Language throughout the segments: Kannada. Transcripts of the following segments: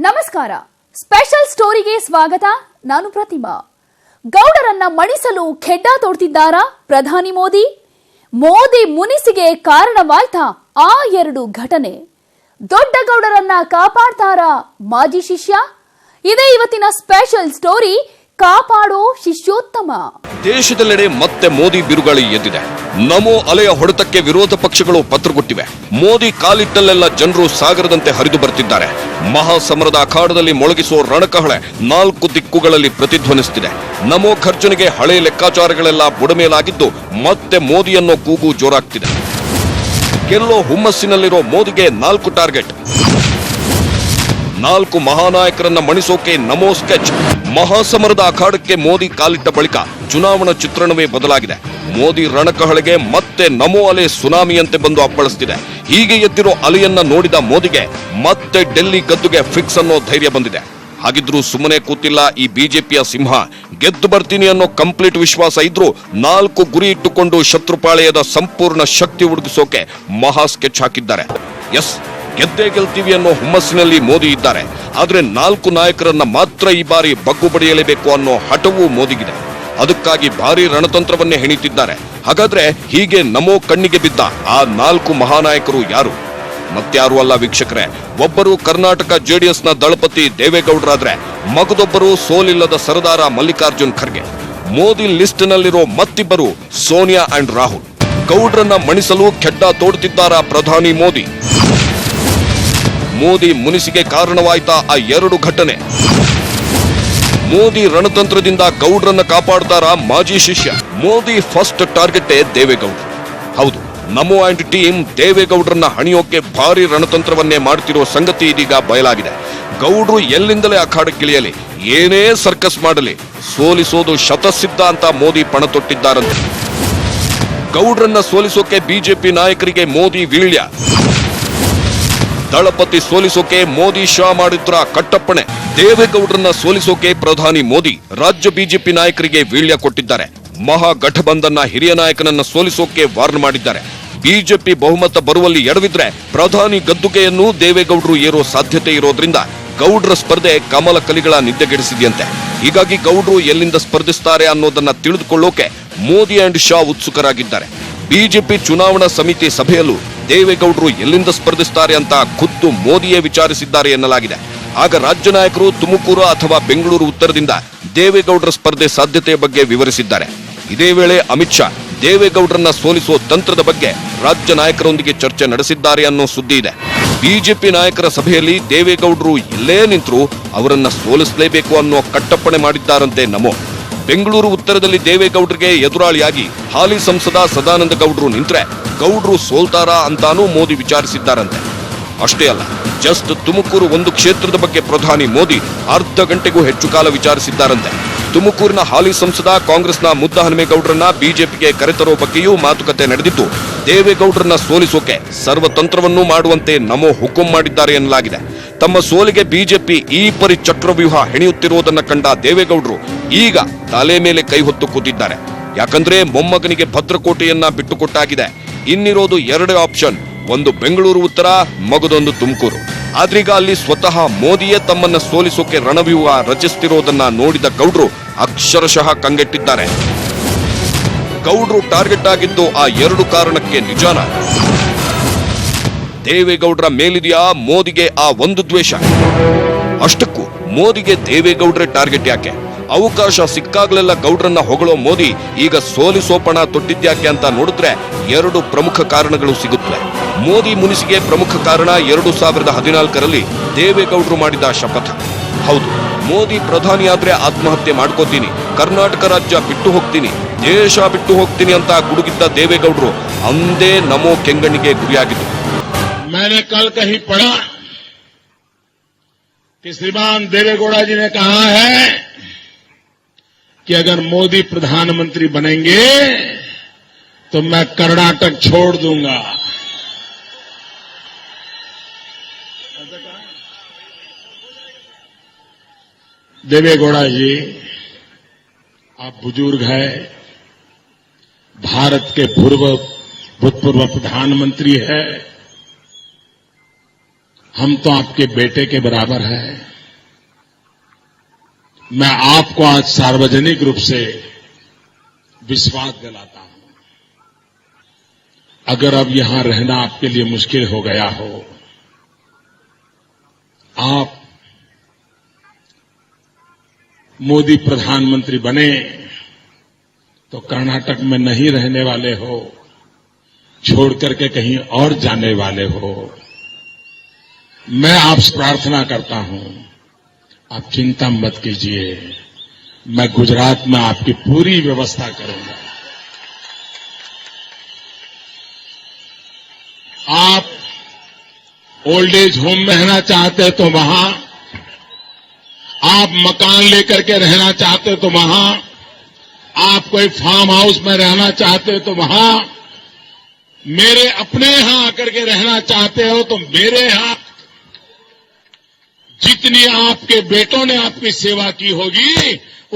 ನಮಸ್ಕಾರ. ಸ್ಪೆಷಲ್ ಸ್ಟೋರಿಗೆ ಸ್ವಾಗತ. ನಾನು ಪ್ರತಿಮಾ. ಗೌಡರನ್ನ ಮಣಿಸಲು ಖೆಡ್ಡ ತೋಡ್ತಿದ್ದಾರಾ ಪ್ರಧಾನಿ ಮೋದಿ? ಮೋದಿ ಮುನಿಸಿಗೆ ಕಾರಣವಾಯ್ತಾ ಆ ಎರಡು ಘಟನೆ? ದೊಡ್ಡ ಗೌಡರನ್ನ ಕಾಪಾಡ್ತಾರಾ ಮಾಜಿ ಶಿಷ್ಯ? ಇದೇ ಇವತ್ತಿನ ಸ್ಪೆಷಲ್ ಸ್ಟೋರಿ, ಕಾಪಾಡೋ ಶಿಷ್ಯೋತ್ತಮ. ದೇಶದೆಲ್ಲೆಡೆ ಮತ್ತೆ ಮೋದಿ ಬಿರುಗಾಳಿ ಎದ್ದಿದೆ. ನಮೋ ಅಲೆಯ ಹೊಡೆತಕ್ಕೆ ವಿರೋಧ ಪಕ್ಷಗಳು ಪತ್ರಗೊಟ್ಟಿವೆ. ಮೋದಿ ಕಾಲಿಟ್ಟಲ್ಲೆಲ್ಲ ಜನರು ಸಾಗರದಂತೆ ಹರಿದು ಬರ್ತಿದ್ದಾರೆ. ಮಹಾಸಮರದ ಅಖಾಡದಲ್ಲಿ ಮೊಳಗಿಸುವ ರಣಕಹಳೆ 4 ದಿಕ್ಕುಗಳಲ್ಲಿ ಪ್ರತಿಧ್ವನಿಸುತ್ತಿದೆ. ನಮೋ ಖರ್ಜನೆಗೆ ಹಳೆ ಲೆಕ್ಕಾಚಾರಗಳೆಲ್ಲ ಬುಡಮೇಲಾಗಿದ್ದು ಮತ್ತೆ ಮೋದಿ ಅನ್ನೋ ಕೂಗು ಜೋರಾಗ್ತಿದೆ. ಗೆಲ್ಲೋ ಹುಮ್ಮಸ್ಸಿನಲ್ಲಿರೋ ಮೋದಿಗೆ 4 ಟಾರ್ಗೆಟ್. 4 ಮಹಾನಾಯಕರನ್ನ ಮಣಿಸೋಕೆ ನಮೋ ಸ್ಕೆಚ್. ಮಹಾಸಮರದ ಅಖಾಡಕ್ಕೆ ಮೋದಿ ಕಾಲಿಟ್ಟ ಬಳಿಕ ಚುನಾವಣಾ ಚಿತ್ರಣವೇ ಬದಲಾಗಿದೆ. ಮೋದಿ ರಣಕಹಳೆಗೆ ಮತ್ತೆ ನಮೋ ಅಲೆ ಸುನಾಮಿಯಂತೆ ಬಂದು ಅಪ್ಪಳಿಸುತ್ತಿದೆ. ಹೀಗೆ ಎದ್ದಿರೋ ಅಲೆಯನ್ನ ನೋಡಿದ ಮೋದಿಗೆ ಮತ್ತೆ ಡೆಲ್ಲಿ ಗದ್ದುಗೆ ಫಿಕ್ಸ್ ಅನ್ನೋ ಧೈರ್ಯ ಬಂದಿದೆ. ಹಾಗಿದ್ರೂ ಸುಮ್ಮನೆ ಕೂತಿಲ್ಲ ಈ ಬಿಜೆಪಿಯ ಸಿಂಹ. ಗೆದ್ದು ಬರ್ತೀನಿ ಅನ್ನೋ ಕಂಪ್ಲೀಟ್ ವಿಶ್ವಾಸ ಇದ್ರೂ 4 ಗುರಿ ಇಟ್ಟುಕೊಂಡು ಶತ್ರುಪಾಳೆಯದ ಸಂಪೂರ್ಣ ಶಕ್ತಿ ಹುಡುಗಿಸೋಕೆ ಮಹಾ ಸ್ಕೆಚ್ ಹಾಕಿದ್ದಾರೆ. ಎಸ್, ಗೆದ್ದೇ ಗೆಲ್ತೀವಿ ಅನ್ನೋ ಹುಮ್ಮಸ್ಸಿನಲ್ಲಿ ಮೋದಿ ಇದ್ದಾರೆ. ಆದ್ರೆ 4 ನಾಯಕರನ್ನ ಮಾತ್ರ ಈ ಬಾರಿ ಬಗ್ಗು ಬಡಿಯಲೇಬೇಕು ಅನ್ನೋ ಹಠವೂ ಮೋದಿಗಿದೆ. ಅದಕ್ಕಾಗಿ ಭಾರಿ ರಣತಂತ್ರವನ್ನೇ ಹೆಣಿತಿದ್ದಾರೆ. ಹಾಗಾದ್ರೆ ಹೀಗೆ ನಮೋ ಕಣ್ಣಿಗೆ ಬಿದ್ದ ಆ 4 ಮಹಾನಾಯಕರು ಯಾರು? ಮತ್ಯಾರು ಅಲ್ಲ ವೀಕ್ಷಕರೇ, ಒಬ್ಬರು ಕರ್ನಾಟಕ ಜೆಡಿಎಸ್ನ ದಳಪತಿ ದೇವೇಗೌಡರಾದ್ರೆ ಮಗದೊಬ್ಬರು ಸೋಲಿಲ್ಲದ ಸರದಾರ ಮಲ್ಲಿಕಾರ್ಜುನ್ ಖರ್ಗೆ. ಮೋದಿ ಲಿಸ್ಟ್ ನಲ್ಲಿರೋ ಮತ್ತಿಬ್ಬರು ಸೋನಿಯಾ ಅಂಡ್ ರಾಹುಲ್. ಗೌಡ್ರನ್ನ ಮಣಿಸಲು ಖೆಡ್ಡ ತೋಡುತ್ತಿದ್ದಾರ ಪ್ರಧಾನಿ ಮೋದಿ. ಮೋದಿ ಮುನಿಸಿಗೆ ಕಾರಣವಾಯ್ತಾ ಆ 2 ಘಟನೆ? ಮೋದಿ ರಣತಂತ್ರದಿಂದ ಗೌಡ್ರನ್ನ ಕಾಪಾಡ್ತಾರ ಮಾಜಿ ಶಿಷ್ಯ? Modi first target Deve Gowda. ಹೌದು, ನಮೋ ಅಂಡ್ ಟೀಮ್ ದೇವೇಗೌಡ್ರನ್ನ ಹಣಿಯೋಕೆ ಭಾರಿ ರಣತಂತ್ರವನ್ನೇ ಮಾಡ್ತಿರೋ ಸಂಗತಿ ಇದೀಗ ಬಯಲಾಗಿದೆ. ಗೌಡ್ರು ಎಲ್ಲಿಂದಲೇ ಅಖಾಡಕ್ಕಿಳಿಯಲಿ, ಏನೇ ಸರ್ಕಸ್ ಮಾಡಲಿ, ಸೋಲಿಸೋದು ಶತಸಿದ್ಧ ಅಂತ ಮೋದಿ ಪಣ ತೊಟ್ಟಿದ್ದಾರಂತೆ. ಗೌಡ್ರನ್ನ ಸೋಲಿಸೋಕೆ ಬಿಜೆಪಿ ನಾಯಕರಿಗೆ ಮೋದಿ ವೀಳ್ಯ. ದಳಪತಿ ಸೋಲಿಸೋಕೆ ಮೋದಿ ಶಾ ಮಾಡಿದ್ರ ಕಟ್ಟಪ್ಪಣೆ. ದೇವೇಗೌಡರನ್ನ ಸೋಲಿಸೋಕೆ ಪ್ರಧಾನಿ ಮೋದಿ ರಾಜ್ಯ ಬಿಜೆಪಿ ನಾಯಕರಿಗೆ ವೀಳ್ಯ ಕೊಟ್ಟಿದ್ದಾರೆ. ಮಹಾಗಠಬಂಧನ್ನ ಹಿರಿಯ ನಾಯಕನನ್ನ ಸೋಲಿಸೋಕೆ ವಾರ್ನ್ ಮಾಡಿದ್ದಾರೆ. ಬಿಜೆಪಿ ಬಹುಮತ ಬರುವಲ್ಲಿ ಎಡವಿದ್ರೆ ಪ್ರಧಾನಿ ಗದ್ದುಗೆಯನ್ನು ದೇವೇಗೌಡರು ಏರೋ ಸಾಧ್ಯತೆ ಇರೋದ್ರಿಂದ ಗೌಡ್ರ ಸ್ಪರ್ಧೆ ಕಮಲ ಕಲಿಗಳ ನಿದ್ದೆಗೆಡಿಸಿದೆಯಂತೆ. ಹೀಗಾಗಿ ಗೌಡ್ರು ಎಲ್ಲಿಂದ ಸ್ಪರ್ಧಿಸ್ತಾರೆ ಅನ್ನೋದನ್ನ ತಿಳಿದುಕೊಳ್ಳೋಕೆ ಮೋದಿ ಅಂಡ್ ಶಾ ಉತ್ಸುಕರಾಗಿದ್ದಾರೆ. ಬಿಜೆಪಿ ಚುನಾವಣಾ ಸಮಿತಿ ಸಭೆಯಲ್ಲೂ ದೇವೇಗೌಡರು ಎಲ್ಲಿಂದ ಸ್ಪರ್ಧಿಸ್ತಾರೆ ಅಂತ ಖುದ್ದು ಮೋದಿಯೇ ವಿಚಾರಿಸಿದ್ದಾರೆ ಎನ್ನಲಾಗಿದೆ. ಆಗ ರಾಜ್ಯ ನಾಯಕರು ತುಮಕೂರು ಅಥವಾ ಬೆಂಗಳೂರು ಉತ್ತರದಿಂದ ದೇವೇಗೌಡರ ಸ್ಪರ್ಧೆ ಸಾಧ್ಯತೆಯ ಬಗ್ಗೆ ವಿವರಿಸಿದ್ದಾರೆ. ಇದೇ ವೇಳೆ ಅಮಿತ್ ಶಾ ದೇವೇಗೌಡರನ್ನ ಸೋಲಿಸುವ ತಂತ್ರದ ಬಗ್ಗೆ ರಾಜ್ಯ ನಾಯಕರೊಂದಿಗೆ ಚರ್ಚೆ ನಡೆಸಿದ್ದಾರೆ ಅನ್ನೋ ಸುದ್ದಿ ಇದೆ. ಬಿಜೆಪಿ ನಾಯಕರ ಸಭೆಯಲ್ಲಿ ದೇವೇಗೌಡರು ಎಲ್ಲೇ ನಿಂತರೂ ಅವರನ್ನ ಸೋಲಿಸಲೇಬೇಕು ಅನ್ನೋ ಕಟ್ಟಪ್ಪಣೆ ಮಾಡಿದ್ದಾರಂತೆ ನಮೋ. ಬೆಂಗಳೂರು ಉತ್ತರದಲ್ಲಿ ದೇವೇಗೌಡರಿಗೆ ಎದುರಾಳಿಯಾಗಿ ಹಾಲಿ ಸಂಸದ ಸದಾನಂದ ಗೌಡರು ನಿಂತ್ರೆ ಗೌಡ್ರು ಸೋಲ್ತಾರಾ ಅಂತಾನೂ ಮೋದಿ ವಿಚಾರಿಸಿದ್ದಾರಂತೆ. ಅಷ್ಟೇ ಅಲ್ಲ, ಜಸ್ಟ್ ತುಮಕೂರು ಒಂದು ಕ್ಷೇತ್ರದ ಬಗ್ಗೆ ಪ್ರಧಾನಿ ಮೋದಿ ಅರ್ಧ ಗಂಟೆಗೂ ಹೆಚ್ಚು ಕಾಲ ವಿಚಾರಿಸಿದ್ದಾರಂತೆ. ತುಮಕೂರಿನ ಹಾಲಿ ಸಂಸದ ಕಾಂಗ್ರೆಸ್ನ ಮುದ್ದಹನುಮೇಗೌಡರನ್ನ ಬಿಜೆಪಿಗೆ ಕರೆತರೋ ಬಗ್ಗೆಯೂ ಮಾತುಕತೆ ನಡೆದಿದ್ದು, ದೇವೇಗೌಡರನ್ನ ಸೋಲಿಸೋಕೆ ಸರ್ವತಂತ್ರವನ್ನೂ ಮಾಡುವಂತೆ ನಮೋ ಹುಕುಂ ಮಾಡಿದ್ದಾರೆ ಎನ್ನಲಾಗಿದೆ. ತಮ್ಮ ಸೋಲಿಗೆ ಬಿಜೆಪಿ ಈ ಪರಿ ಚಕ್ರವ್ಯೂಹ ಹೆಣೆಯುತ್ತಿರುವುದನ್ನ ಕಂಡ ದೇವೇಗೌಡರು ಈಗ ತಲೆ ಮೇಲೆ ಕೈ ಹೊತ್ತು ಕೂತಿದ್ದಾರೆ. ಯಾಕಂದ್ರೆ ಮೊಮ್ಮಗನಿಗೆ ಭದ್ರಕೋಟೆಯನ್ನ ಬಿಟ್ಟುಕೊಟ್ಟಾಗಿದೆ. ಇನ್ನಿರೋದು 2 ಆಪ್ಷನ್, ಒಂದು ಬೆಂಗಳೂರು ಉತ್ತರ, ಮಗದೊಂದು ತುಮಕೂರು. ಆದ್ರೀಗ ಅಲ್ಲಿ ಸ್ವತಃ ಮೋದಿಯೇ ತಮ್ಮನ್ನ ಸೋಲಿಸೋಕೆ ರಣವ್ಯೂಹ ರಚಿಸುತ್ತಿರೋದನ್ನ ನೋಡಿದ ಗೌಡ್ರು ಅಕ್ಷರಶಃ ಕಂಗೆಟ್ಟಿದ್ದಾರೆ. ಗೌಡ್ರು ಟಾರ್ಗೆಟ್ ಆಗಿದ್ದು ಆ 2 ಕಾರಣಕ್ಕೆ ನಿಜಾನ? ದೇವೇಗೌಡರ ಮೇಲಿದೆಯಾ ಮೋದಿಗೆ ಆ ಒಂದು ದ್ವೇಷ? ಅಷ್ಟಕ್ಕೂ ಮೋದಿಗೆ ದೇವೇಗೌಡ್ರೆ ಟಾರ್ಗೆಟ್ ಯಾಕೆ? ಅವಕಾಶ ಸಿಕ್ಕಾಗ್ಲೆಲ್ಲ ಗೌಡ್ರನ್ನ ಹೊಗಳೋ ಮೋದಿ ಈಗ ಸೋಲಿಸೋಪಣ ತೊಟ್ಟಿದ್ಯಾಕೆ ಅಂತ ನೋಡಿದ್ರೆ 2 ಪ್ರಮುಖ ಕಾರಣಗಳು ಸಿಗುತ್ತವೆ. ಮೋದಿ ಮುನಿಸಿಗೆ ಪ್ರಮುಖ ಕಾರಣ 2014ರಲ್ಲಿ ದೇವೇಗೌಡರು ಮಾಡಿದ ಶಪಥ. ಹೌದು, ಮೋದಿ ಪ್ರಧಾನಿಯಾದ್ರೆ ಆತ್ಮಹತ್ಯೆ ಮಾಡ್ಕೋತೀನಿ, ಕರ್ನಾಟಕ ರಾಜ್ಯ ಬಿಟ್ಟು ಹೋಗ್ತೀನಿ, ದೇಶ ಬಿಟ್ಟು ಹೋಗ್ತೀನಿ ಅಂತ ಗುಡುಗಿದ್ದ ದೇವೇಗೌಡರು ಅಂದೇ ನಮೋ ಕೆಂಗಣ್ಣಿಗೆ ಗುರಿಯಾಗಿದ್ದು. मैंने कल कहीं पढ़ा कि श्रीमान देवेगौड़ा जी ने कहा है कि अगर मोदी प्रधानमंत्री बनेंगे तो मैं कर्नाटक छोड़ दूंगा. देवेगौड़ा जी, आप बुजुर्ग हैं, भारत के भूतपूर्व प्रधानमंत्री है. हम तो आपके बेटे के बराबर हैं. मैं आपको आज सार्वजनिक रूप से विश्वास दिलाता हूं, अगर अब यहां रहना आपके लिए मुश्किल हो गया हो, आप मोदी प्रधानमंत्री बने तो कर्नाटक में नहीं रहने वाले हो, छोड़ करके कहीं और जाने वाले हो। मैं आपसे प्रार्थना करता हूं, आप चिंता मत कीजिए, मैं गुजरात में आपकी पूरी व्यवस्था करूंगा। आप ओल्ड एज होम में रहना चाहते हैं तो वहां, आप मकान लेकर के रहना चाहते तो वहां, आप कोई फार्म हाउस में रहना चाहते तो वहां, मेरे अपने यहां आकर के रहना चाहते हो तो मेरे यहां जितनी आपके बेटों ने आपकी सेवा की होगी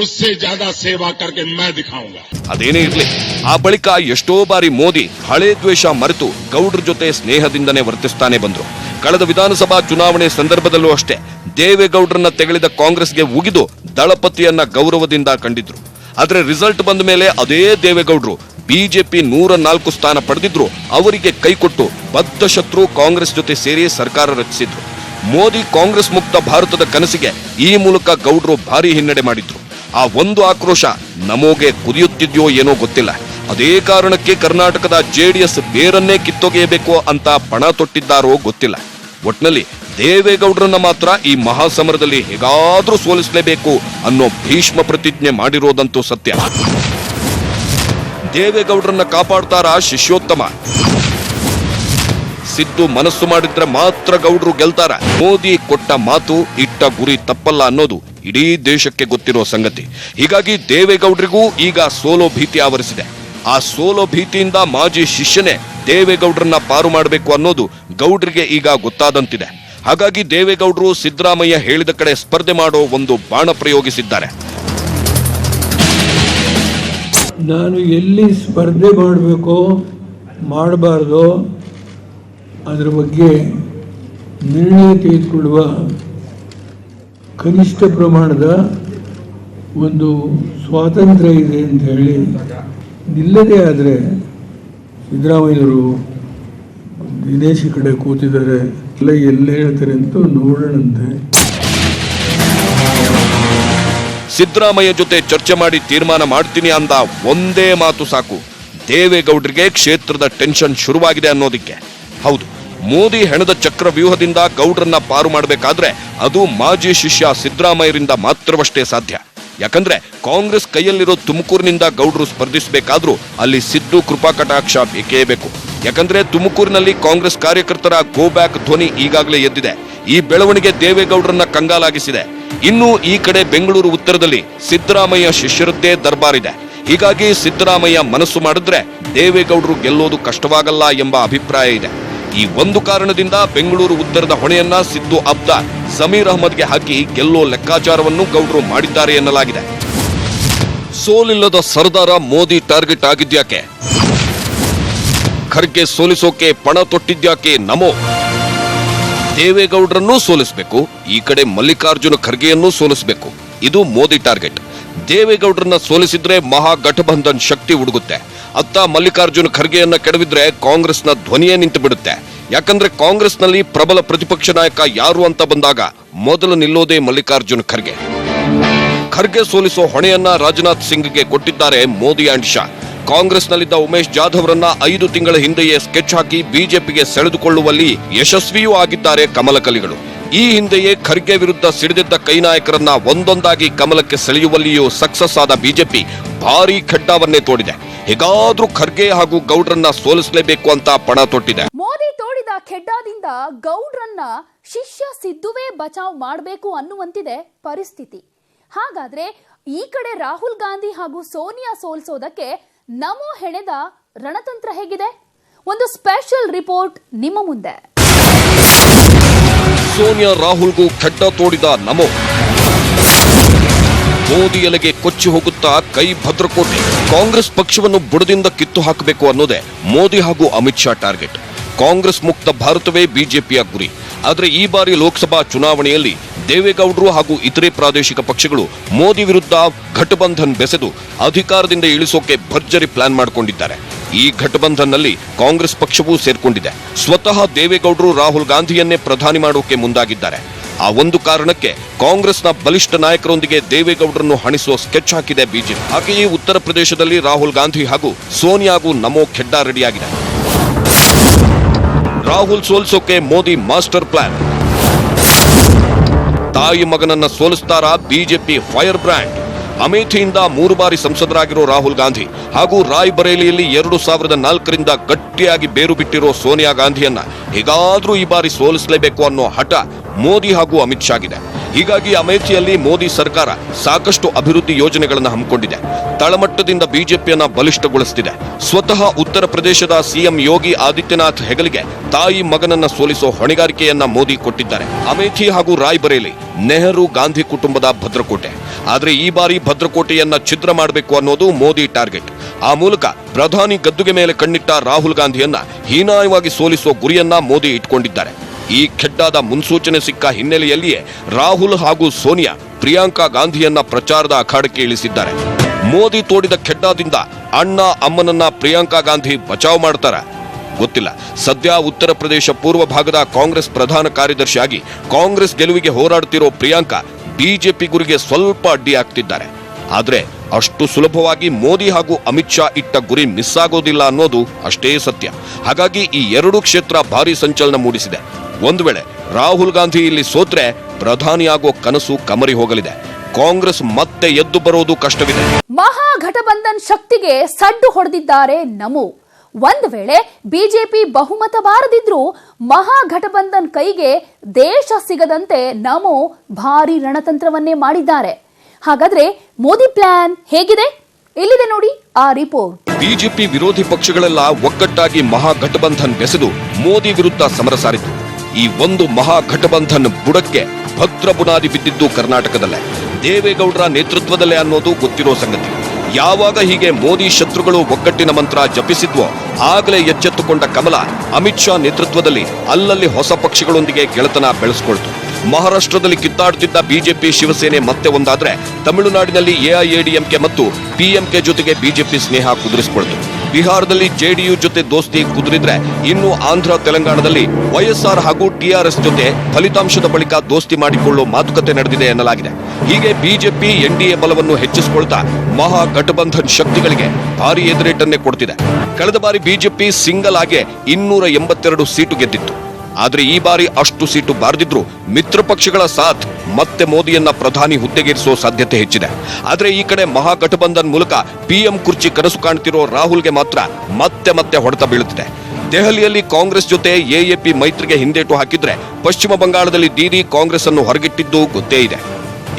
उससे ज्यादा ಸೇವಾ करके मैं दिखाऊंगा। ಅದೇನೇ ಇರಲಿ, ಆ ಬಳಿಕ ಎಷ್ಟೋ ಬಾರಿ ಮೋದಿ ಹಳೆ ದ್ವೇಷ ಮರೆತು ಗೌಡ್ರ ಜೊತೆ ಸ್ನೇಹದಿಂದನೇ ವರ್ತಿಸ್ತಾನೆ ಬಂದ್ರು. ಕಳೆದ ವಿಧಾನಸಭಾ ಚುನಾವಣೆ ಸಂದರ್ಭದಲ್ಲೂ ಅಷ್ಟೇ ದೇವೇಗೌಡರನ್ನ ತೆಗಳಿದ ಕಾಂಗ್ರೆಸ್ಗೆ ಉಗಿದು ದಳಪತಿಯನ್ನ ಗೌರವದಿಂದ ಕಂಡಿದ್ರು. ಆದ್ರೆ ರಿಸಲ್ಟ್ ಬಂದ ಮೇಲೆ ಅದೇ ದೇವೇಗೌಡರು ಬಿಜೆಪಿ 104 ಸ್ಥಾನ ಪಡೆದಿದ್ರು ಅವರಿಗೆ ಕೈಕೊಟ್ಟು ಬದ್ಧ ಶತ್ರು ಕಾಂಗ್ರೆಸ್ ಜೊತೆ ಸೇರಿ ಸರ್ಕಾರ ರಚಿಸಿದ್ರು. ಮೋದಿ ಕಾಂಗ್ರೆಸ್ ಮುಕ್ತ ಭಾರತದ ಕನಸಿಗೆ ಈ ಮೂಲಕ ಗೌಡ್ರು ಭಾರಿ ಹಿನ್ನಡೆ ಮಾಡಿದ್ರು. ಆ ಒಂದು ಆಕ್ರೋಶ ನಮೋಗೆ ಕುದಿಯುತ್ತಿದ್ಯೋ ಏನೋ ಗೊತ್ತಿಲ್ಲ. ಅದೇ ಕಾರಣಕ್ಕೆ ಕರ್ನಾಟಕದ ಜೆಡಿಎಸ್ ಬೇರನ್ನೇ ಕಿತ್ತೊಗೆಯಬೇಕು ಅಂತ ಪಣ ತೊಟ್ಟಿದ್ದಾರೋ ಗೊತ್ತಿಲ್ಲ. ಒಟ್ನಲ್ಲಿ ದೇವೇಗೌಡರನ್ನ ಮಾತ್ರ ಈ ಮಹಾಸಮರದಲ್ಲಿ ಹೇಗಾದ್ರೂ ಸೋಲಿಸಲೇಬೇಕು ಅನ್ನೋ ಭೀಷ್ಮ ಪ್ರತಿಜ್ಞೆ ಮಾಡಿರೋದಂತೂ ಸತ್ಯ. ದೇವೇಗೌಡರನ್ನ ಕಾಪಾಡ್ತಾರ ಶಿಷ್ಯೋತ್ತಮ. ಸಿದ್ದು ಮನಸ್ಸು ಮಾಡಿದ್ರೆ ಮಾತ್ರ ಗೌಡ್ರು ಗೆಲ್ತಾರ. ಮೋದಿ ಕೊಟ್ಟ ಮಾತು ಇಟ್ಟ ಗುರಿ ತಪ್ಪಲ್ಲ ಅನ್ನೋದು ಇಡೀ ದೇಶಕ್ಕೆ ಗೊತ್ತಿರೋ ಸಂಗತಿ. ಹೀಗಾಗಿ ದೇವೇಗೌಡರಿಗೂ ಈಗ ಸೋಲೋ ಭೀತಿ ಆವರಿಸಿದೆ. ಆ ಸೋಲೋ ಭೀತಿಯಿಂದ ಮಾಜಿ ಶಿಷ್ಯನೇ ದೇವೇಗೌಡರನ್ನ ಪಾರು ಮಾಡಬೇಕು ಅನ್ನೋದು ಗೌಡ್ರಿಗೆ ಈಗ ಗೊತ್ತಾದಂತಿದೆ. ಹಾಗಾಗಿ ದೇವೇಗೌಡರು ಸಿದ್ದರಾಮಯ್ಯ ಹೇಳಿದ ಕಡೆ ಸ್ಪರ್ಧೆ ಮಾಡೋ ಒಂದು ಬಾಣ ಪ್ರಯೋಗಿಸಿದ್ದಾರೆ. ನಾನು ಎಲ್ಲಿ ಸ್ಪರ್ಧೆ ಮಾಡಬೇಕೋ ಮಾಡಬಾರ್ದೋ ಅದರ ಬಗ್ಗೆ ನಿರ್ಣಯ ತೆಗೆದುಕೊಳ್ಳುವ ಕನಿಷ್ಠ ಪ್ರಮಾಣದ ಒಂದು ಸ್ವಾತಂತ್ರ್ಯ ಇದೆ ಅಂತ ಹೇಳಿ ನಿಲ್ಲದೇ ಆದರೆ ಸಿದ್ದರಾಮಯ್ಯರು ವಿದೇಶಿ ಕಡೆ ಕೂತಿದ್ದಾರೆ, ಎಲ್ಲ ಹೇಳ್ತಾರೆ ಅಂತ ನೋಡೋಣಂತೆ. ಸಿದ್ದರಾಮಯ್ಯ ಜೊತೆ ಚರ್ಚೆ ಮಾಡಿ ತೀರ್ಮಾನ ಮಾಡ್ತೀನಿ ಅಂದ ಒಂದೇ ಮಾತು ಸಾಕು, ದೇವೇಗೌಡರಿಗೆ ಕ್ಷೇತ್ರದ ಟೆನ್ಷನ್ ಶುರುವಾಗಿದೆ ಅನ್ನೋದಿಕ್ಕೆ. ಹೌದು, ಮೋದಿ ಹೆಣದ ಚಕ್ರವ್ಯೂಹದಿಂದ ಗೌಡ್ರನ್ನ ಪಾರು ಮಾಡಬೇಕಾದ್ರೆ ಅದು ಮಾಜಿ ಶಿಷ್ಯ ಸಿದ್ದರಾಮಯ್ಯರಿಂದ ಮಾತ್ರವಷ್ಟೇ ಸಾಧ್ಯ. ಯಾಕಂದ್ರೆ ಕಾಂಗ್ರೆಸ್ ಕೈಯಲ್ಲಿರೋ ತುಮಕೂರಿನಿಂದ ಗೌಡ್ರು ಸ್ಪರ್ಧಿಸಬೇಕಾದ್ರೂ ಅಲ್ಲಿ ಸಿದ್ದು ಕೃಪಾ ಕಟಾಕ್ಷ ಬೇಕೇ ಬೇಕು. ಯಾಕಂದ್ರೆ ತುಮಕೂರಿನಲ್ಲಿ ಕಾಂಗ್ರೆಸ್ ಕಾರ್ಯಕರ್ತರ ಗೋ ಬ್ಯಾಕ್ ಧ್ವನಿ ಈಗಾಗಲೇ ಎದ್ದಿದೆ. ಈ ಬೆಳವಣಿಗೆ ದೇವೇಗೌಡರನ್ನ ಕಂಗಾಲಾಗಿಸಿದೆ. ಇನ್ನು ಈ ಕಡೆ ಬೆಂಗಳೂರು ಉತ್ತರದಲ್ಲಿ ಸಿದ್ದರಾಮಯ್ಯ ಶಿಷ್ಯರದ್ದೇ ದರ್ಬಾರಿದೆ. ಹೀಗಾಗಿ ಸಿದ್ದರಾಮಯ್ಯ ಮನಸ್ಸು ಮಾಡಿದ್ರೆ ದೇವೇಗೌಡರು ಗೆಲ್ಲೋದು ಕಷ್ಟವಾಗಲ್ಲ ಎಂಬ ಅಭಿಪ್ರಾಯ ಇದೆ. ಈ ಒಂದು ಕಾರಣದಿಂದ ಬೆಂಗಳೂರು ಉತ್ತರದ ಹೊಣೆಯನ್ನ ಸಿದ್ದು ಅಬ್ದ ಜಮೀರ್ ಅಹಮದ್ಗೆ ಹಾಕಿ ಗೆಲ್ಲೋ ಲೆಕ್ಕಾಚಾರವನ್ನು ಗೌಡ್ರು ಮಾಡಿದ್ದಾರೆ ಎನ್ನಲಾಗಿದೆ. ಸೋಲಿಲ್ಲದ ಸರ್ದಾರ ಮೋದಿ ಟಾರ್ಗೆಟ್ ಆಗಿದ್ಯಾಕೆ? ಖರ್ಗೆ ಸೋಲಿಸೋಕೆ ಪಣ ತೊಟ್ಟಿದ್ಯಾಕೆ? ನಮೋ ದೇವೇಗೌಡರನ್ನೂ ಸೋಲಿಸಬೇಕು, ಈ ಕಡೆ ಮಲ್ಲಿಕಾರ್ಜುನ ಖರ್ಗೆಯನ್ನೂ ಸೋಲಿಸಬೇಕು. ಇದು ಮೋದಿ ಟಾರ್ಗೆಟ್. ದೇವೇಗೌಡರನ್ನ ಸೋಲಿಸಿದ್ರೆ ಮಹಾಗಠಬಂಧನ್ ಶಕ್ತಿ ಹುಡುಗುತ್ತೆ. ಅತ್ತ ಮಲ್ಲಿಕಾರ್ಜುನ ಖರ್ಗೆಯನ್ನ ಕೆಡವಿದ್ರೆ ಕಾಂಗ್ರೆಸ್ನ ಧ್ವನಿಯೇ ನಿಂತು ಬಿಡುತ್ತೆ. ಯಾಕಂದ್ರೆ ಕಾಂಗ್ರೆಸ್ನಲ್ಲಿ ಪ್ರಬಲ ಪ್ರತಿಪಕ್ಷ ನಾಯಕ ಯಾರು ಅಂತ ಬಂದಾಗ ಮೊದಲು ನಿಲ್ಲೋದೇ ಮಲ್ಲಿಕಾರ್ಜುನ ಖರ್ಗೆ. ಖರ್ಗೆ ಸೋಲಿಸೋ ಹೊಣೆಯನ್ನ ರಾಜನಾಥ್ ಸಿಂಗ್ಗೆ ಕೊಟ್ಟಿದ್ದಾರೆ ಮೋದಿ ಅಂಡ್ ಶಾ. ಕಾಂಗ್ರೆಸ್ನಲ್ಲಿದ್ದ ಉಮೇಶ್ ಜಾಧವ್ರನ್ನ 5 ತಿಂಗಳ ಹಿಂದೆಯೇ ಸ್ಕೆಚ್ ಹಾಕಿ ಬಿಜೆಪಿಗೆ ಸೆಳೆದುಕೊಳ್ಳುವಲ್ಲಿ ಯಶಸ್ವಿಯೂ ಆಗಿದ್ದಾರೆ ಕಮಲಕಲಿಗಳು. ಈ ಹಿಂದೆಯೇ ಖರ್ಗೆ ವಿರುದ್ಧ ಸಿಡಿದಿದ್ದ ಕೈ ನಾಯಕರನ್ನ ಒಂದೊಂದಾಗಿ ಕಮಲಕ್ಕೆ ಸೆಳೆಯುವಲ್ಲಿಯೂ ಸಕ್ಸಸ್ ಆದ ಬಿಜೆಪಿ ಭಾರೀ ಖಡ್ಡವನ್ನೇ ತೋಡಿದೆ. ಹೇಗಾದ್ರೂ ಖರ್ಗೆ ಹಾಗೂ ಗೌಡ್ರನ್ನ ಸೋಲಿಸಲೇಬೇಕು ಅಂತ ಪಣ ತೊಟ್ಟಿದೆ. ಮೋದಿ ತೋಡಿದ ಖೆಡ್ಡಾದಿಂದ ಗೌಡ್ರನ್ನ ಶಿಷ್ಯ ಸಿದ್ದುವೇ ಬಚಾವ್ ಮಾಡಬೇಕು ಅನ್ನುವಂತಿದೆ ಪರಿಸ್ಥಿತಿ. ಹಾಗಾದ್ರೆ ಈ ಕಡೆ ರಾಹುಲ್ ಗಾಂಧಿ ಹಾಗೂ ಸೋನಿಯಾ ಸೋಲ್ಸೋದಕ್ಕೆ ನಮೋ ಹೆಣೆದ ರಣತಂತ್ರ ಹೇಗಿದೆ? ಒಂದು ಸ್ಪೆಷಲ್ ರಿಪೋರ್ಟ್ ನಿಮ್ಮ ಮುಂದೆ. ಸೋನಿಯಾ ರಾಹುಲ್ಗೂ ಖಡ್ಡ ತೋಡಿದ ನಮೋ. ಮೋದಿ ಎಲೆಗೆ ಕೊಚ್ಚಿ ಹೋಗುತ್ತಾ ಕೈ ಭದ್ರಕೋಟೆ. ಕಾಂಗ್ರೆಸ್ ಪಕ್ಷವನ್ನು ಬುಡದಿಂದ ಕಿತ್ತು ಹಾಕಬೇಕು ಅನ್ನೋದೇ ಮೋದಿ ಹಾಗೂ ಅಮಿತ್ ಶಾ ಟಾರ್ಗೆಟ್. ಕಾಂಗ್ರೆಸ್ ಮುಕ್ತ ಭಾರತವೇ ಬಿಜೆಪಿಯ ಗುರಿ. ಆದರೆ ಈ ಬಾರಿ ಲೋಕಸಭಾ ಚುನಾವಣೆಯಲ್ಲಿ ದೇವೇಗೌಡರು ಹಾಗೂ ಇತರೆ ಪ್ರಾದೇಶಿಕ ಪಕ್ಷಗಳು ಮೋದಿ ವಿರುದ್ಧ ಘಟಬಂಧನ್ ಬೆಸೆದು ಅಧಿಕಾರದಿಂದ ಇಳಿಸೋಕೆ ಭರ್ಜರಿ ಪ್ಲಾನ್ ಮಾಡಿಕೊಂಡಿದ್ದಾರೆ. ಈ ಘಟಬಂಧನ್ನಲ್ಲಿ ಕಾಂಗ್ರೆಸ್ ಪಕ್ಷವೂ ಸೇರ್ಕೊಂಡಿದೆ. ಸ್ವತಃ ದೇವೇಗೌಡರು ರಾಹುಲ್ ಗಾಂಧಿಯನ್ನೇ ಪ್ರಧಾನಿ ಮಾಡೋಕೆ ಮುಂದಾಗಿದ್ದಾರೆ. ಆ ಒಂದು ಕಾರಣಕ್ಕೆ ಕಾಂಗ್ರೆಸ್ನ ಬಲಿಷ್ಠ ನಾಯಕರೊಂದಿಗೆ ದೇವೇಗೌಡರನ್ನು ಹಣಿಸುವ ಸ್ಕೆಚ್ ಹಾಕಿದೆ ಬಿಜೆಪಿ. ಹಾಗೆಯೇ ಉತ್ತರ ಪ್ರದೇಶದಲ್ಲಿ ರಾಹುಲ್ ಗಾಂಧಿ ಹಾಗೂ ಸೋನಿಯಾಗೂ ನಮೋ ಖೆಡ್ಡಾ ರೆಡಿಯಾಗಿದೆ. ರಾಹುಲ್ ಸೋಲಿಸೋಕೆ ಮೋದಿ ಮಾಸ್ಟರ್ ಪ್ಲಾನ್. ತಾಯಿ ಮಗನನ್ನ ಸೋಲಿಸ್ತಾರಾ ಬಿಜೆಪಿ ಫೈರ್ ಬ್ರ್ಯಾಂಡ್. ಅಮೇಠಿಯಿಂದ 3 ಬಾರಿ ಸಂಸದರಾಗಿರೋ ರಾಹುಲ್ ಗಾಂಧಿ ಹಾಗೂ ರಾಯ್ಬರೇಲಿಯಲ್ಲಿ 2004ರಿಂದ ಗಟ್ಟಿಯಾಗಿ ಬೇರು ಬಿಟ್ಟಿರೋ ಸೋನಿಯಾ ಗಾಂಧಿಯನ್ನ ಹೇಗಾದ್ರೂ ಈ ಬಾರಿ ಸೋಲಿಸಲೇಬೇಕು ಅನ್ನೋ ಹಠ ಮೋದಿ ಹಾಗೂ ಅಮಿತ್ ಶಾಗಿದೆ. ಹೀಗಾಗಿ ಅಮೇಠಿಯಲ್ಲಿ ಮೋದಿ ಸರ್ಕಾರ ಸಾಕಷ್ಟು ಅಭಿವೃದ್ಧಿ ಯೋಜನೆಗಳನ್ನು ಹಮ್ಮಿಕೊಂಡಿದೆ. ತಳಮಟ್ಟದಿಂದ ಬಿಜೆಪಿಯನ್ನ ಬಲಿಷ್ಠಗೊಳಿಸುತ್ತಿದೆ. ಸ್ವತಃ ಉತ್ತರ ಪ್ರದೇಶದ ಸಿಎಂ ಯೋಗಿ ಆದಿತ್ಯನಾಥ್ ಹೆಗಲಿಗೆ ತಾಯಿ ಮಗನನ್ನ ಸೋಲಿಸೋ ಹೊಣೆಗಾರಿಕೆಯನ್ನ ಮೋದಿ ಕೊಟ್ಟಿದ್ದಾರೆ. ಅಮೇಠಿ ಹಾಗೂ ರಾಯ್ಬರೇಲಿ ನೆಹರು ಗಾಂಧಿ ಕುಟುಂಬದ ಭದ್ರಕೋಟೆ. ಆದ್ರೆ ಈ ಬಾರಿ ಭದ್ರಕೋಟೆಯನ್ನ ಛಿದ್ರ ಮಾಡಬೇಕು ಅನ್ನೋದು ಮೋದಿ ಟಾರ್ಗೆಟ್. ಆ ಮೂಲಕ ಪ್ರಧಾನಿ ಗದ್ದುಗೆ ಮೇಲೆ ಕಣ್ಣಿಟ್ಟ ರಾಹುಲ್ ಗಾಂಧಿಯನ್ನ ಹೀನಾಯವಾಗಿ ಸೋಲಿಸುವ ಗುರಿಯನ್ನ ಮೋದಿ ಇಟ್ಕೊಂಡಿದ್ದಾರೆ. ಈ ಖೆಡ್ಡಾದ ಮುನ್ಸೂಚನೆ ಸಿಕ್ಕ ಹಿನ್ನೆಲೆಯಲ್ಲಿಯೇ ರಾಹುಲ್ ಹಾಗೂ ಸೋನಿಯಾ ಪ್ರಿಯಾಂಕಾ ಗಾಂಧಿಯನ್ನ ಪ್ರಚಾರದ ಅಖಾಡಕ್ಕೆ ಇಳಿಸಿದ್ದಾರೆ. ಮೋದಿ ತೋಡಿದ ಖೆಡ್ಡಾದಿಂದ ಅಣ್ಣ ಅಮ್ಮನನ್ನ ಪ್ರಿಯಾಂಕಾ ಗಾಂಧಿ ಬಚಾವ್ ಮಾಡ್ತಾರ ಗೊತ್ತಿಲ್ಲ. ಸದ್ಯ ಉತ್ತರ ಪ್ರದೇಶ ಪೂರ್ವ ಭಾಗದ ಕಾಂಗ್ರೆಸ್ ಪ್ರಧಾನ ಕಾರ್ಯದರ್ಶಿಯಾಗಿ ಕಾಂಗ್ರೆಸ್ ಗೆಲುವಿಗೆ ಹೋರಾಡುತ್ತಿರೋ ಪ್ರಿಯಾಂಕಾ ಬಿಜೆಪಿ ಗುರಿಗೆ ಸ್ವಲ್ಪ ಅಡ್ಡಿ ಆಗ್ತಿದ್ದಾರೆ. ಆದ್ರೆ ಅಷ್ಟು ಸುಲಭವಾಗಿ ಮೋದಿ ಹಾಗೂ ಅಮಿತ್ ಶಾ ಇಟ್ಟ ಗುರಿ ಮಿಸ್ ಆಗೋದಿಲ್ಲ ಅನ್ನೋದು ಅಷ್ಟೇ ಸತ್ಯ. ಹಾಗಾಗಿ ಈ 2 ಕ್ಷೇತ್ರ ಭಾರಿ ಸಂಚಲನ ಮೂಡಿಸಿದೆ. ಒಂದು ವೇಳೆ ರಾಹುಲ್ ಗಾಂಧಿ ಇಲ್ಲಿ ಸೋತ್ರೆ ಪ್ರಧಾನಿಯಾಗೋ ಕನಸು ಕಮರಿ ಹೋಗಲಿದೆ. ಕಾಂಗ್ರೆಸ್ ಮತ್ತೆ ಎದ್ದು ಬರೋದು ಕಷ್ಟವಿದೆ. ಮಹಾಗಠಬಂಧನ್ ಶಕ್ತಿಗೆ ಸಡ್ಡು ಹೊಡೆದಿದ್ದಾರೆ ನಮೋ. ಒಂದು ವೇಳೆ ಬಿಜೆಪಿ ಬಹುಮತ ಬಾರದಿದ್ರೂ ಮಹಾಗಠಬಂಧನ್ ಕೈಗೆ ದೇಶ ಸಿಗದಂತೆ ನಮೋ ಭಾರಿ ರಣತಂತ್ರವನ್ನೇ ಮಾಡಿದ್ದಾರೆ. ಹಾಗಾದ್ರೆ ಮೋದಿ ಪ್ಲಾನ್ ಹೇಗಿದೆ? ಇಲ್ಲಿದೆ ನೋಡಿ ಆ ರಿಪೋರ್ಟ್. ಬಿಜೆಪಿ ವಿರೋಧಿ ಪಕ್ಷಗಳೆಲ್ಲ ಒಗ್ಗಟ್ಟಾಗಿ ಮಹಾಗಠಬಂಧನ್ ಬೆಸೆದು ಮೋದಿ ವಿರುದ್ಧ ಸಮರ ಸಾರಿತು. ಈ ಒಂದು ಮಹಾಗಠಬಂಧನ್ ಬುಡಕ್ಕೆ ಭದ್ರ ಬುನಾದಿ ಬಿದ್ದಿದ್ದು ಕರ್ನಾಟಕದಲ್ಲೇ, ದೇವೇಗೌಡರ ನೇತೃತ್ವದಲ್ಲೇ ಅನ್ನೋದು ಗೊತ್ತಿರೋ ಸಂಗತಿ. ಯಾವಾಗ ಹೀಗೆ ಮೋದಿ ಶತ್ರುಗಳು ಒಗ್ಗಟ್ಟಿನ ಮಂತ್ರ ಜಪಿಸಿದ್ವೋ ಆಗಲೇ ಎಚ್ಚೆತ್ತುಕೊಂಡ ಕಮಲ ಅಮಿತ್ ಶಾ ನೇತೃತ್ವದಲ್ಲಿ ಅಲ್ಲಲ್ಲಿ ಹೊಸ ಪಕ್ಷಗಳೊಂದಿಗೆ ಗೆಳೆತನ ಬೆಳೆಸಿಕೊಳ್ತು. ಮಹಾರಾಷ್ಟ್ರದಲ್ಲಿ ಕಿತ್ತಾಡುತ್ತಿದ್ದ ಬಿಜೆಪಿ ಶಿವಸೇನೆ ಮತ್ತೆ ಒಂದಾದ್ರೆ, ತಮಿಳುನಾಡಿನಲ್ಲಿ ಎಐಎಡಿಎಂಕೆ ಮತ್ತು ಪಿಎಂಕೆ ಜೊತೆಗೆ ಬಿಜೆಪಿ ಸ್ನೇಹ ಕುದುರಿಸಿಕೊಳ್ತು. ಬಿಹಾರದಲ್ಲಿ ಜೆಡಿಯು ಜೊತೆ ದೋಸ್ತಿ ಕುದುರಿದ್ರೆ, ಇನ್ನು ಆಂಧ್ರ ತೆಲಂಗಾಣದಲ್ಲಿ ವೈಎಸ್ಆರ್ ಹಾಗೂ ಟಿಆರ್ಎಸ್ ಜೊತೆ ಫಲಿತಾಂಶದ ಬಳಿಕ ದೋಸ್ತಿ ಮಾಡಿಕೊಳ್ಳೋ ಮಾತುಕತೆ ನಡೆದಿದೆ ಎನ್ನಲಾಗಿದೆ. ಹೀಗೆ ಬಿಜೆಪಿ ಎನ್ಡಿಎ ಬಲವನ್ನು ಹೆಚ್ಚಿಸಿಕೊಳ್ತಾ ಮಹಾಗಠಬಂಧನ್ ಶಕ್ತಿಗಳಿಗೆ ಭಾರಿ ಎದುರೇಟನ್ನೇ ಕೊಡ್ತಿದೆ. ಕಳೆದ ಬಾರಿ ಬಿಜೆಪಿ ಸಿಂಗಲ್ ಆಗಿ 282 ಸೀಟು ಗೆದ್ದಿತ್ತು. ಆದ್ರೆ ಈ ಬಾರಿ ಅಷ್ಟು ಸೀಟು ಬಾರದಿದ್ರು ಮಿತ್ರ ಪಕ್ಷಗಳ ಸಾಥ್ ಮತ್ತೆ ಮೋದಿಯನ್ನ ಪ್ರಧಾನಿ ಹುದ್ದೆಗೇರಿಸೋ ಸಾಧ್ಯತೆ ಹೆಚ್ಚಿದೆ. ಆದ್ರೆ ಈ ಕಡೆ ಮಹಾಗಠಬಂಧನ್ ಮೂಲಕ ಪಿಎಂ ಕುರ್ಚಿ ಕನಸು ಕಾಣ್ತಿರೋ ರಾಹುಲ್ಗೆ ಮಾತ್ರ ಮತ್ತೆ ಹೊಡೆತ ಬೀಳುತ್ತಿದೆ. ದೆಹಲಿಯಲ್ಲಿ ಕಾಂಗ್ರೆಸ್ ಜೊತೆ ಎಎಪಿ ಮೈತ್ರಿಗೆ ಹಿಂದೇಟು ಹಾಕಿದ್ರೆ, ಪಶ್ಚಿಮ ಬಂಗಾಳದಲ್ಲಿ ದೀದಿ ಕಾಂಗ್ರೆಸ್ ಅನ್ನು ಹೊರಗಿಟ್ಟಿದ್ದು ಗೊತ್ತೇ ಇದೆ.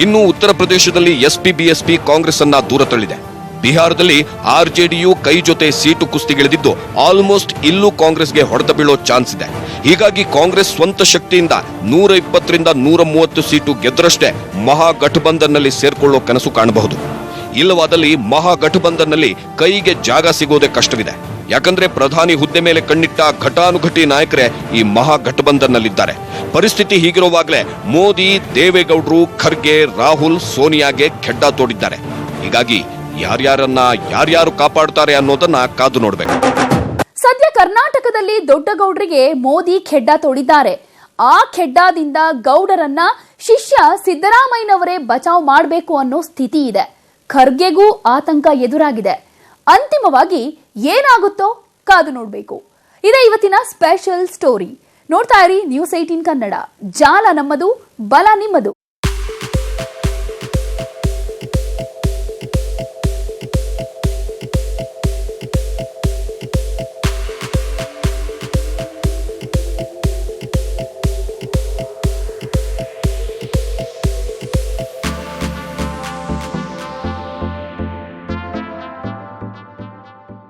ಇನ್ನು ಉತ್ತರ ಪ್ರದೇಶದಲ್ಲಿ ಎಸ್ಪಿ ಬಿಎಸ್ಪಿ ಕಾಂಗ್ರೆಸ್ ಅನ್ನ ದೂರ ತಳ್ಳಿದೆ. ಬಿಹಾರದಲ್ಲಿ ಆರ್ಜೆಡಿಯು ಕೈ ಜೊತೆ ಸೀಟು ಕುಸ್ತಿಗಿಳಿದಿದ್ದು ಆಲ್ಮೋಸ್ಟ್ ಇಲ್ಲೂ ಕಾಂಗ್ರೆಸ್ಗೆ ಹೊಡೆತ ಬೀಳೋ ಚಾನ್ಸ್ ಇದೆ. ಹೀಗಾಗಿ ಕಾಂಗ್ರೆಸ್ ಸ್ವಂತ ಶಕ್ತಿಯಿಂದ 120ರಿಂದ 130 ಸೀಟು ಗೆದ್ದರಷ್ಟೇ ಮಹಾಗಠಬಂಧನ್ನಲ್ಲಿ ಸೇರ್ಕೊಳ್ಳೋ ಕನಸು ಕಾಣಬಹುದು. ಇಲ್ಲವಾದಲ್ಲಿ ಮಹಾಗಠಬಂಧನ್ನಲ್ಲಿ ಕೈಗೆ ಜಾಗ ಸಿಗೋದೇ ಕಷ್ಟವಿದೆ. ಯಾಕಂದ್ರೆ ಪ್ರಧಾನಿ ಹುದ್ದೆ ಮೇಲೆ ಕಣ್ಣಿಟ್ಟ ಘಟಾನುಘಟಿ ನಾಯಕರೇ ಈ ಮಹಾಗಠಬಂಧನ್ನಲ್ಲಿದ್ದಾರೆ. ಪರಿಸ್ಥಿತಿ ಹೀಗಿರುವಾಗಲೇ ಮೋದಿ, ದೇವೇಗೌಡರು, ಖರ್ಗೆ, ರಾಹುಲ್, ಸೋನಿಯಾಗೆ ಖೆಡ್ಡಾ ತೋಡಿದ್ದಾರೆ. ಹೀಗಾಗಿ ಯಾರ್ಯಾರು ಕಾಪಾಡ್ತಾರೆ ಅನ್ನೋದನ್ನ ಕಾದು ನೋಡ್ಬೇಕು. ಸದ್ಯ ಕರ್ನಾಟಕದಲ್ಲಿ ದೊಡ್ಡಗೌಡರಿಗೆ ಮೋದಿ ಖೆಡ್ಡಾ ತೋಡಿದ್ದಾರೆ. ಆ ಖೆಡ್ಡಾದಿಂದ ಗೌಡರನ್ನ ಶಿಷ್ಯ ಸಿದ್ದರಾಮಯ್ಯನವರೇ ಬಚಾವ್ ಮಾಡಬೇಕು ಅನ್ನೋ ಸ್ಥಿತಿ ಇದೆ. ಖರ್ಗೆಗೂ ಆತಂಕ ಎದುರಾಗಿದೆ. ಅಂತಿಮವಾಗಿ ಏನಾಗುತ್ತೋ ಕಾದು ನೋಡ್ಬೇಕು. ಇದೇ ಇವತ್ತಿನ ಸ್ಪೆಷಲ್ ಸ್ಟೋರಿ. ನೋಡ್ತಾ ಇರಿ News 18 ಕನ್ನಡ. ಜಾಲ ನಮ್ಮದು, ಬಲ ನಿಮ್ಮದು.